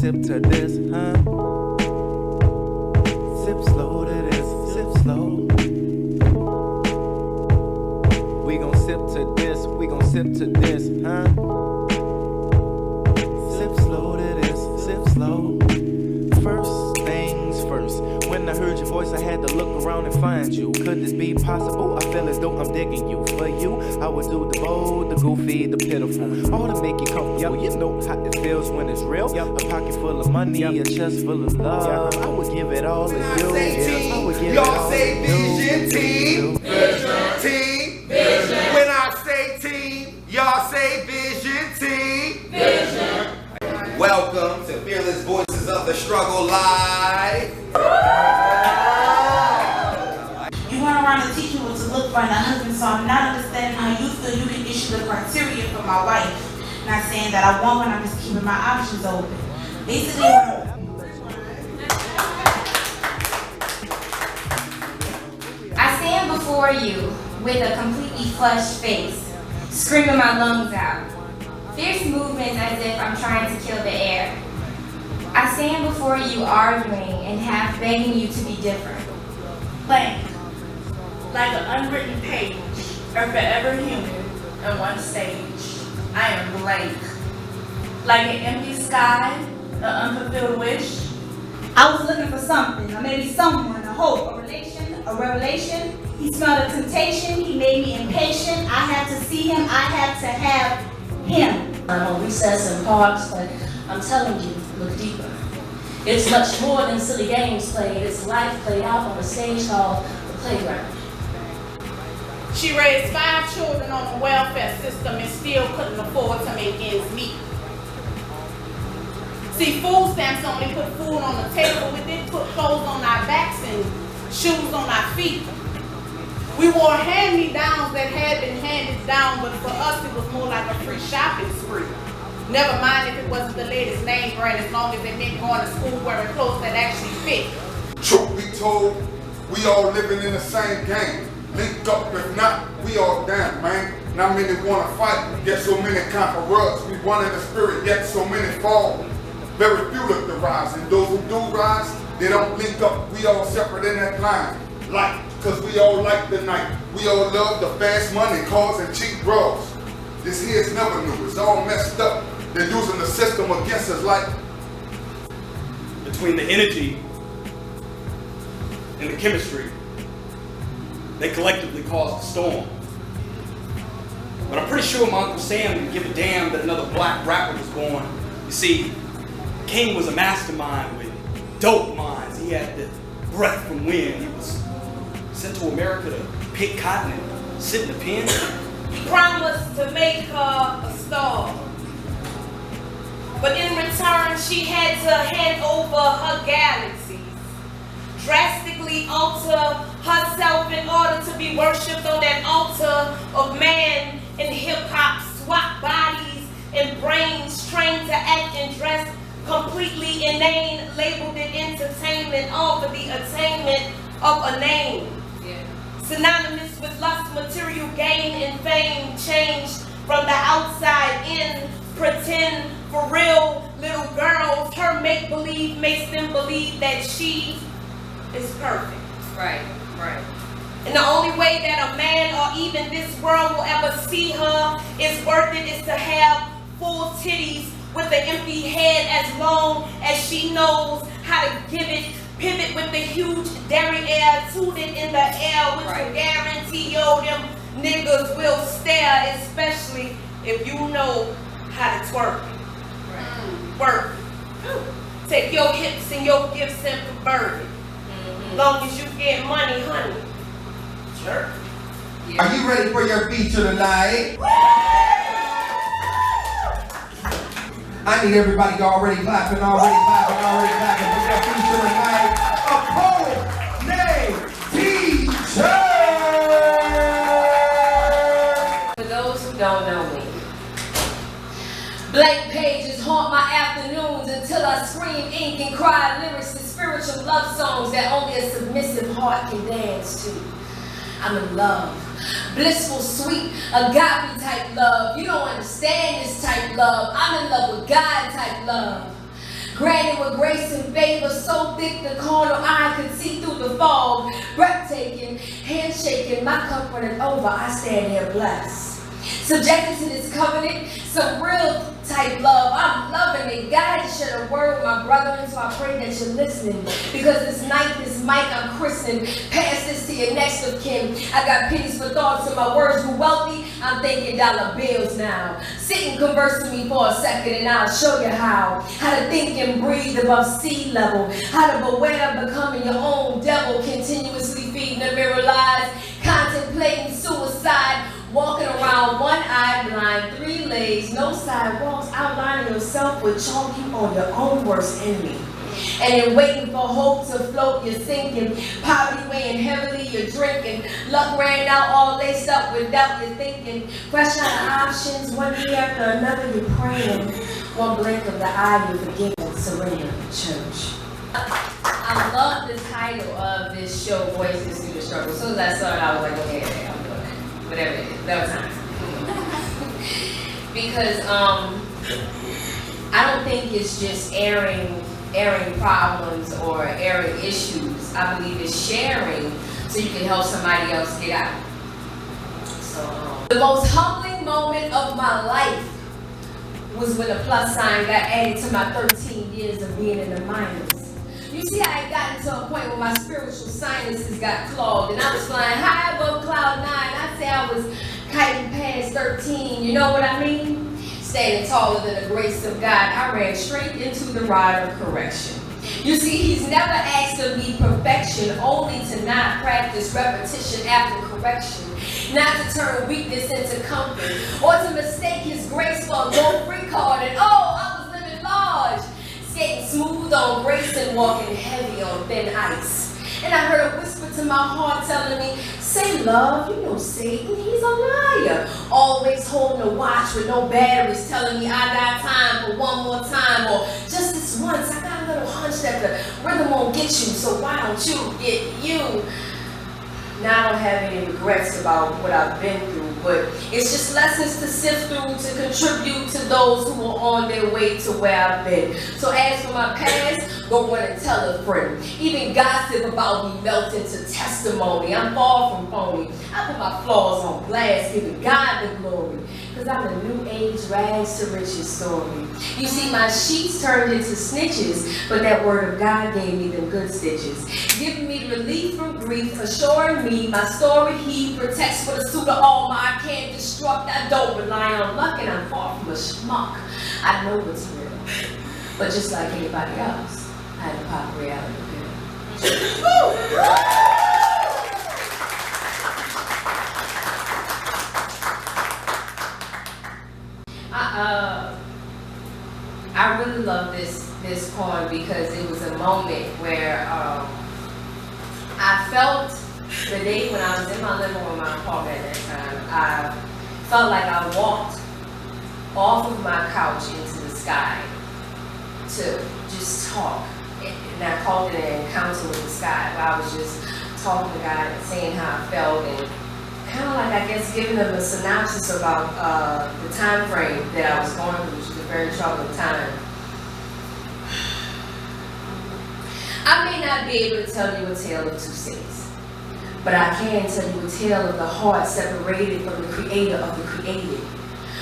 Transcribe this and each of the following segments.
sip to this, huh? Sip slow to this, sip slow. We gon' sip to this, we gon' sip to this, huh? Sip slow to this, sip slow. First things first, when I heard your voice I had to look around and find you. Could this be possible? I feel as though I'm digging you. For you, I would do the bold, the goofy, the pitiful, all to make you comfortable. You know how it feels when it's real. A pocket full of money, a chest full of love. I would give it all to you. I would give it all y'all say vision team. Team. When I say team, y'all say vision team. Welcome to Fearless Voices of the Struggle Live. You went around to teach me what to look for in a husband, so I'm not understanding how you feel you can issue the criteria for my wife. Not saying that I want one, I'm just keeping my options open. Basically, I stand before you with a completely flushed face, screaming my lungs out. Fierce movements as if I'm trying to kill the air. I stand before you arguing and half begging you to be different. blank, like an unwritten page, or forever human in one stage. I am blank, like an empty sky, an unfulfilled wish. I was looking for something, or maybe someone, a hope, a relation, a revelation. He smelled a temptation, he made me impatient. I had to see him, I had to have him. I'm on recess in parks, but I'm telling you, look deeper. It's much more than silly games played. It's life played out on a stage called the playground. She raised 5 children on the welfare system and still couldn't afford to make ends meet. See, food stamps only put food on the table. We didn't put clothes on our backs and shoes on our feet. We wore hand-me-downs that had been handed down, but for us it was more like a free shopping spree. Never mind if it wasn't the latest name brand, as long as it meant going to school wearing clothes that actually fit. Truth be told, we all living in the same game. Linked up, if not, we all down, man. Not many wanna fight, yet so many conquer us. We run in the spirit, yet so many fall. Very few look to rise, and those who do rise, they don't link up. We all separate in that line. Like, cause we all like the night. We all love the fast money, cars, and cheap drugs. This here's never new, it's all messed up. They're using the system against us like. Between the energy and the chemistry, they collectively caused the storm. But I'm pretty sure my Uncle Sam didn't give a damn that another black rapper was born. You see, King was a mastermind with dope minds. He had the breath from wind. He was sent to America to pick cotton and sit in the pen. He promised to make her a star. But in return, she had to hand over her galaxies, drastically alter herself in order to be worshipped on that altar of man and hip-hop, swap bodies and brains, trained to act and dress completely inane, labeled it entertainment, all for the attainment of a name. Synonymous with lust, material gain, and fame, changed from the outside in, pretend for real little girls. Her make-believe makes them believe that she is perfect. Right. And the only way that a man or even this world will ever see her is worth it is to have full titties with an empty head, as long as she knows how to give it, pivot with the huge derriere, toot it in the air, which will guarantee them niggas will stare, especially if you know how to twerk. Work. Take your hips and your gifts and convert it. Long as you get money, honey. Sure. Are you ready for your feature tonight? I need everybody already clapping for your feature tonight. A poet named Teacher. For those who don't know me, blank pages haunt my afternoons until I scream ink and cry lyrics and spiritual love songs that only a submissive heart can dance to. I'm in love. Blissful, sweet, agape type love. You don't understand this type love. I'm in love with God type love. Granted with grace and favor, so thick the carnal eye could see through the fog. Breathtaking, handshaking, my cup running over, I stand here blessed. Subjected to this covenant, some real type love. I'm loving it. God to share a word with my brethren, so I pray that you're listening. Because this night, this mic I'm christening. Pass this to your next of kin. I got pennies for thoughts and my words were wealthy. I'm thinking dollar bills now. Sit and converse with me for a second and I'll show you how to think and breathe above sea level. How to beware of becoming your own devil. Continuously feeding the mirror lies. Contemplating suicide. Walking around one eye blind, 3 legs, no sidewalks, outlining yourself with chalk, you on your own worst enemy. And then waiting for hope to float, you're sinking. Poverty weighing heavily, you're drinking. Luck ran out, all laced up with doubt, you're thinking. Fresh out of options, one day after another, you're praying. One blink of the eye, you're forgiven, surrender, church. I love the title of this show, Voices Through the Struggle. As soon as I started, I was like, okay, I'm doing it. Whatever it is, that was time. Because I don't think it's just airing problems or airing issues. I believe it's sharing so you can help somebody else get out. So the most humbling moment of my life was when a plus sign got added to my 13 years of being in the minors. You see, I had gotten to a point where my spiritual sinuses got clogged and I was flying high above cloud 9. I'd say I was kiting past 13, you know what I mean? Standing taller than the grace of God, I ran straight into the rod of correction. You see, he's never asked of me perfection, only to not practice repetition after correction. Not to turn weakness into comfort, or to mistake his grace for a low free card and I was living large. Skating smooth on grace and walking heavy on thin ice. And I heard a whisper to my heart telling me, say love, you know Satan, he's a liar. Always holding a watch with no batteries telling me I got time for one more time or just this once. I got a little hunch that the rhythm won't get you, so why don't you get you? Now I don't have any regrets about what I've been through, but it's just lessons to sift through to contribute to those who are on their way to where I've been. So as for my past, go run and tell a friend. Even gossip about me melt into testimony. I'm far from phony. I put my flaws on blast, giving God the glory. Cause I'm a new age rags to riches story. You see, my sheets turned into snitches, but that word of God gave me them good stitches. Giving me relief from grief, assuring me my story he protects with a suit of armor I can't destruct. I don't rely on luck and I'm far from a schmuck. I know what's real, but just like anybody else, I had to pop reality pill. I really love this poem because it was a moment where I felt the day when I was in my living room in my apartment at that time, I felt like I walked off of my couch into the sky to just talk. And I called it an encounter with the sky, where I was just talking to God and saying how I felt and kind of like, I guess, giving them a synopsis about the time frame that I was going through, which was a very troubling time. I may not be able to tell you a tale of two cities, but I can tell you a tale of the heart separated from the creator of the created.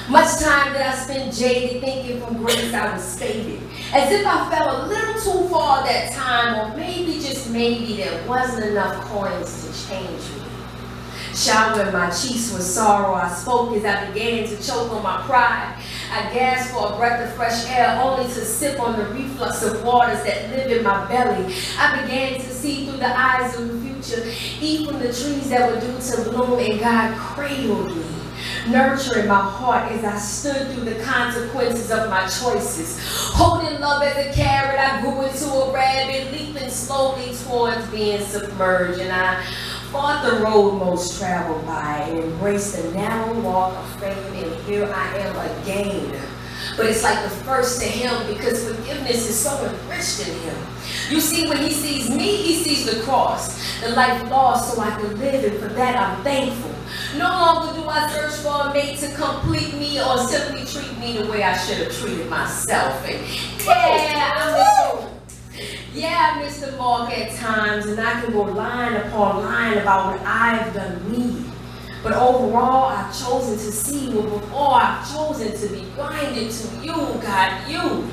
Much time that I spent jaded, thinking from grace I was faded. As if I fell a little too far that time, or maybe, just maybe, there wasn't enough coins to change me. Showering my cheeks with sorrow, I spoke as I began to choke on my pride. I gasped for a breath of fresh air, only to sip on the reflux of waters that live in my belly. I began to see through the eyes of the future, eat from the trees that were due to bloom, and God cradled me, nurturing my heart as I stood through the consequences of my choices. Holding love as a carrot, I grew into a rabbit, leaping slowly towards being submerged, and I fought the road most traveled by and embraced the narrow walk of fame, and here I am again. But it's like the first to him because forgiveness is so enriched in him. You see, when he sees me, he sees the cross, the life lost so I could live, and for that I'm thankful. No longer do I search for a mate to complete me or simply treat me the way I should have treated myself. And yeah, I miss the mark at times, and I can go line upon line about what I've done me. But overall, I've chosen to see you before I've chosen to be blinded to you, God, you.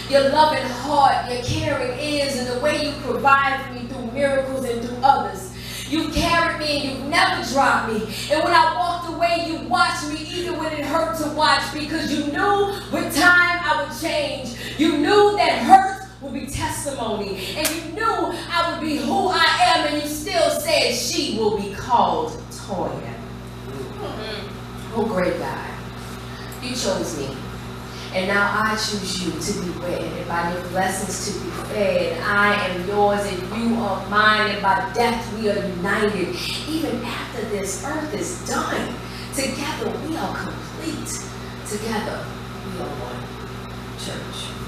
Your loving heart, your caring ears, and the way you provide for me through miracles and through others. You carried me and you've never dropped me. And when I walked away, you watched me even when it hurt to watch, because you knew with time I would change. You knew that hurt would be testimony. And you knew I would be who I am, and you still said she will be called Toya. Oh, great God, you chose me. And now I choose you to be wed, and by your blessings to be fed. I am yours and you are mine, and by death we are united. Even after this earth is done, together we are complete. Together we are one church.